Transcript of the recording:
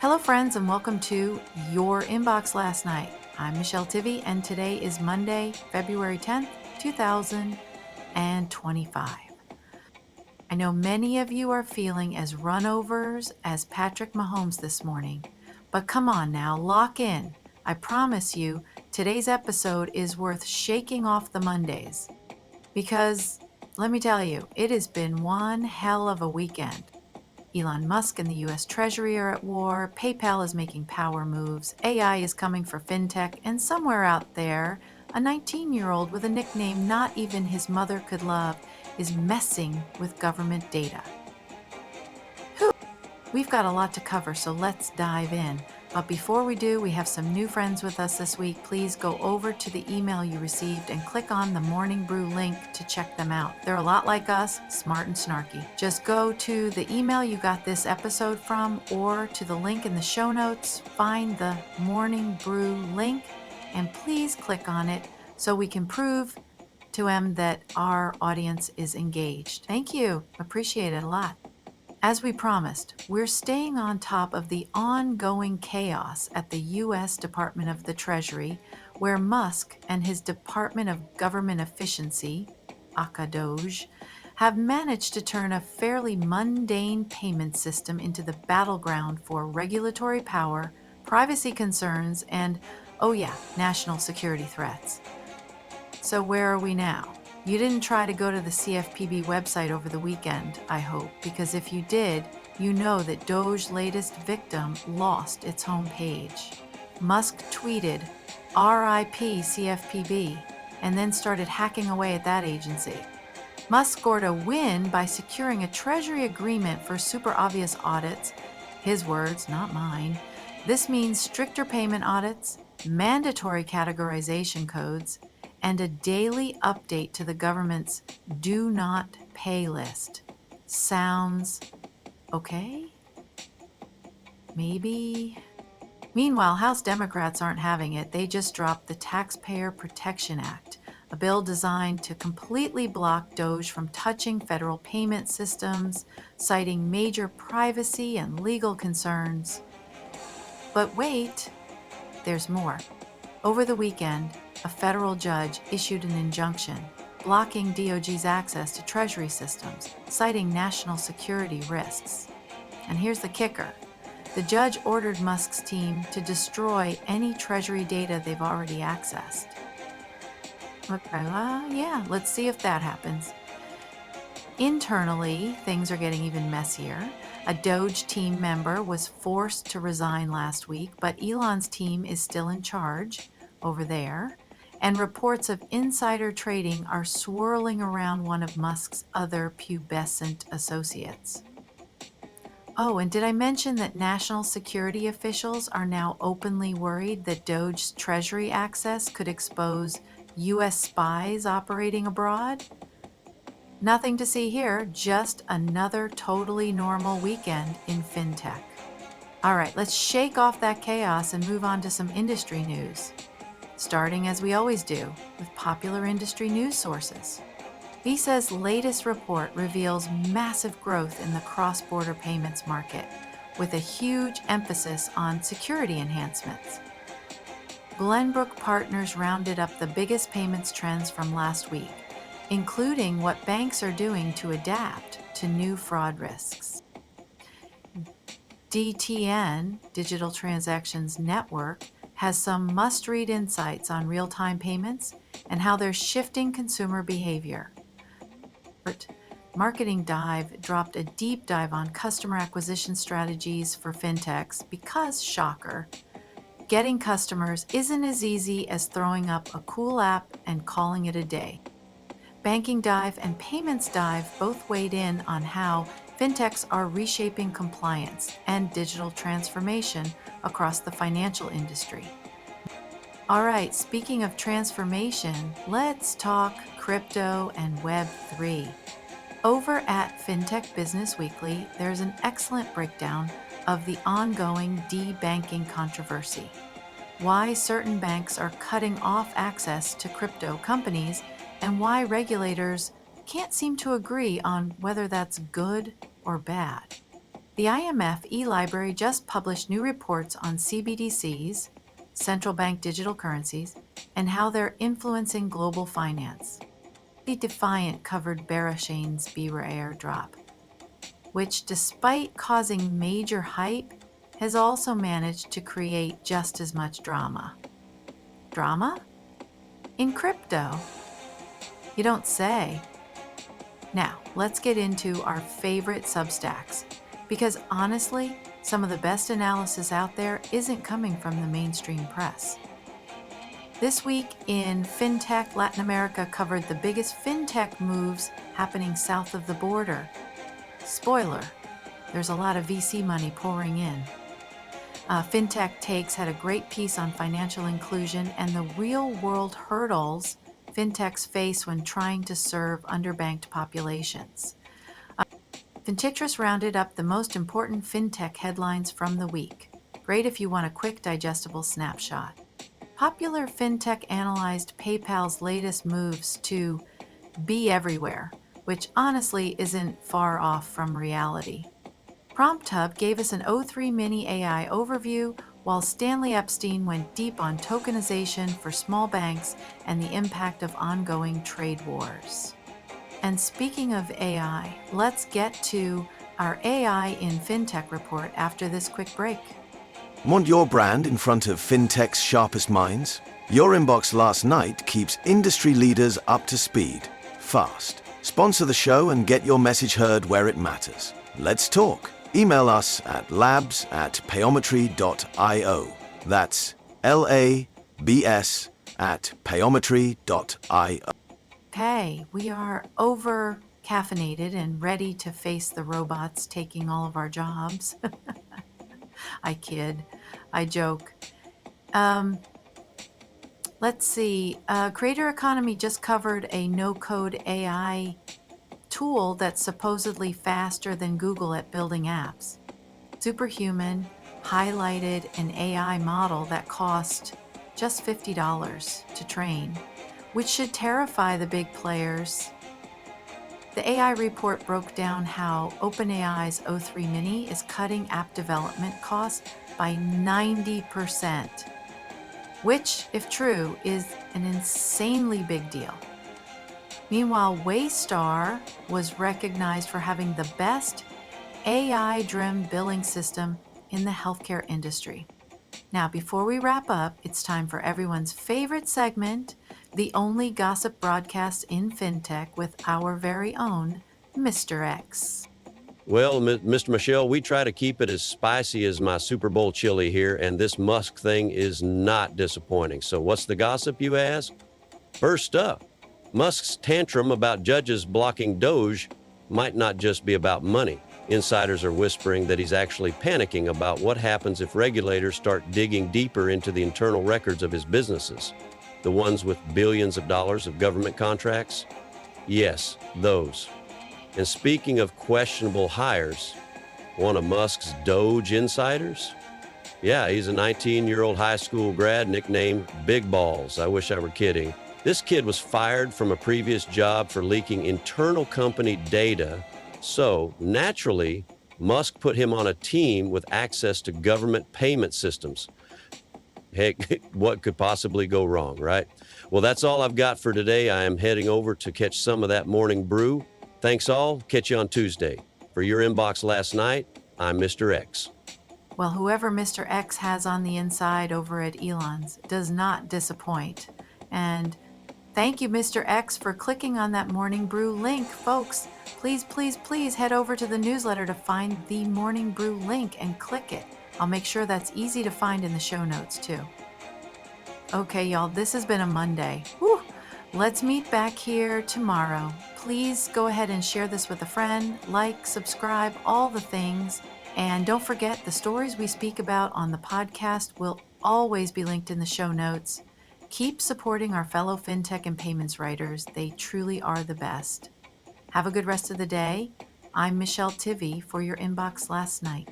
Hello, friends, and welcome to Your Inbox Last Night. I'm Michelle Tivy, and today is Monday, February 10th, 2025. I know many of you are feeling as runovers as Patrick Mahomes this morning, but come on now, lock in. I promise you, today's episode is worth shaking off the Mondays because, let me tell you, it has been one hell of a weekend. Elon Musk and the US Treasury are at war, PayPal is making power moves, AI is coming for fintech, and somewhere out there, a 19-year-old with a nickname not even his mother could love is messing with government data. We've got a lot to cover, so let's dive in. But before we do, we have some new friends with us this week. Please go over to the email you received and click on the Morning Brew link to check them out. They're a lot like us, smart and snarky. Just go to the email you got this episode from or to the link in the show notes, find the Morning Brew link, and please click on it so we can prove to them that our audience is engaged. Thank you. Appreciate it a lot. As we promised, we're staying on top of the ongoing chaos at the U.S. Department of the Treasury, where Musk and his Department of Government Efficiency, aka Doge, have managed to turn a fairly mundane payment system into the battleground for regulatory power, privacy concerns, and, oh yeah, national security threats. So where are we now? You didn't try to go to the CFPB website over the weekend, I hope, because if you did, you know that Doge's latest victim lost its homepage. Musk tweeted, "RIP CFPB," and then started hacking away at that agency. Musk scored a win by securing a Treasury agreement for super obvious audits. His words, not mine. This means stricter payment audits, mandatory categorization codes, and a daily update to the government's do not pay list. Sounds okay? Maybe? Meanwhile, House Democrats aren't having it. They just dropped the Taxpayer Protection Act, a bill designed to completely block Doge from touching federal payment systems, citing major privacy and legal concerns. But wait, there's more. Over the weekend, a federal judge issued an injunction blocking DOG's access to Treasury systems, citing national security risks. And here's the kicker. The judge ordered Musk's team to destroy any Treasury data they've already accessed. Okay, yeah, let's see if that happens. Internally, things are getting even messier. A Doge team member was forced to resign last week, but Elon's team is still in charge over there, and reports of insider trading are swirling around one of Musk's other pubescent associates. Oh, and did I mention that national security officials are now openly worried that Doge's Treasury access could expose U.S. spies operating abroad? Nothing to see here, just another totally normal weekend in fintech. All right, let's shake off that chaos and move on to some industry news. Starting as we always do, with popular industry news sources. Visa's latest report reveals massive growth in the cross-border payments market, with a huge emphasis on security enhancements. Glenbrook Partners rounded up the biggest payments trends from last week, including what banks are doing to adapt to new fraud risks. DTN, Digital Transactions Network, has some must-read insights on real-time payments and how they're shifting consumer behavior. Marketing Dive dropped a deep dive on customer acquisition strategies for fintechs because, shocker, getting customers isn't as easy as throwing up a cool app and calling it a day. Banking Dive and Payments Dive both weighed in on how fintechs are reshaping compliance and digital transformation across the financial industry. All right, speaking of transformation, let's talk crypto and Web3. Over at FinTech Business Weekly, there's an excellent breakdown of the ongoing de-banking controversy, why certain banks are cutting off access to crypto companies, and why regulators can't seem to agree on whether that's good or bad. The IMF e-library just published new reports on CBDCs, central bank digital currencies, and how they're influencing global finance. The Defiant covered Barashane's Beaver airdrop, which, despite causing major hype, has also managed to create just as much drama. Drama? In crypto? You don't say. Now, let's get into our favorite substacks, because honestly, some of the best analysis out there isn't coming from the mainstream press. This week in FinTech, Latin America covered the biggest FinTech moves happening south of the border. Spoiler, there's a lot of VC money pouring in. FinTech Takes had a great piece on financial inclusion and the real-world hurdles FinTechs face when trying to serve underbanked populations. Fintictress rounded up the most important FinTech headlines from the week. Great if you want a quick, digestible snapshot. Popular FinTech analyzed PayPal's latest moves to be everywhere, which honestly isn't far off from reality. Prompt Hub gave us an O3 Mini AI overview, while Stanley Epstein went deep on tokenization for small banks and the impact of ongoing trade wars. And speaking of AI, let's get to our AI in FinTech report after this quick break. Want your brand in front of FinTech's sharpest minds? Your inbox last night keeps industry leaders up to speed, fast. Sponsor the show and get your message heard where it matters. Let's talk. Email us at labs@payometry.io. That's LABS@payometry.io. Okay, we are over caffeinated and ready to face the robots taking all of our jobs. I kid, I joke. Let's see. Creator Economy just covered a no-code AI tool that's supposedly faster than Google at building apps. Superhuman highlighted an AI model that cost just $50 to train, which should terrify the big players. The AI report broke down how OpenAI's O3 Mini is cutting app development costs by 90%, which, if true, is an insanely big deal. Meanwhile, Waystar was recognized for having the best AI-driven billing system in the healthcare industry. Now, before we wrap up, it's time for everyone's favorite segment, the only gossip broadcast in FinTech with our very own Mr. X. Well, Mr. Michelle, we try to keep it as spicy as my Super Bowl chili here, and this Musk thing is not disappointing. So what's the gossip, you ask? First up, Musk's tantrum about judges blocking Doge might not just be about money. Insiders are whispering that he's actually panicking about what happens if regulators start digging deeper into the internal records of his businesses. The ones with billions of dollars of government contracts? Yes, those. And speaking of questionable hires, one of Musk's Doge insiders? Yeah, he's a 19-year-old high school grad nicknamed Big Balls. I wish I were kidding. This kid was fired from a previous job for leaking internal company data. So, naturally, Musk put him on a team with access to government payment systems. Heck, what could possibly go wrong, right? Well, that's all I've got for today. I am heading over to catch some of that morning brew. Thanks all. Catch you on Tuesday. For your inbox last night, I'm Mr. X. Well, whoever Mr. X has on the inside over at Elon's does not disappoint. And thank you, Mr. X, for clicking on that Morning Brew link. Folks, please, please, please head over to the newsletter to find the Morning Brew link and click it. I'll make sure that's easy to find in the show notes, too. Okay, y'all, this has been a Monday. Whew. Let's meet back here tomorrow. Please go ahead and share this with a friend, like, subscribe, all the things. And don't forget, the stories we speak about on the podcast will always be linked in the show notes. Keep supporting our fellow FinTech and payments writers. They truly are the best. Have a good rest of the day. I'm Michelle Tivy for your inbox last night.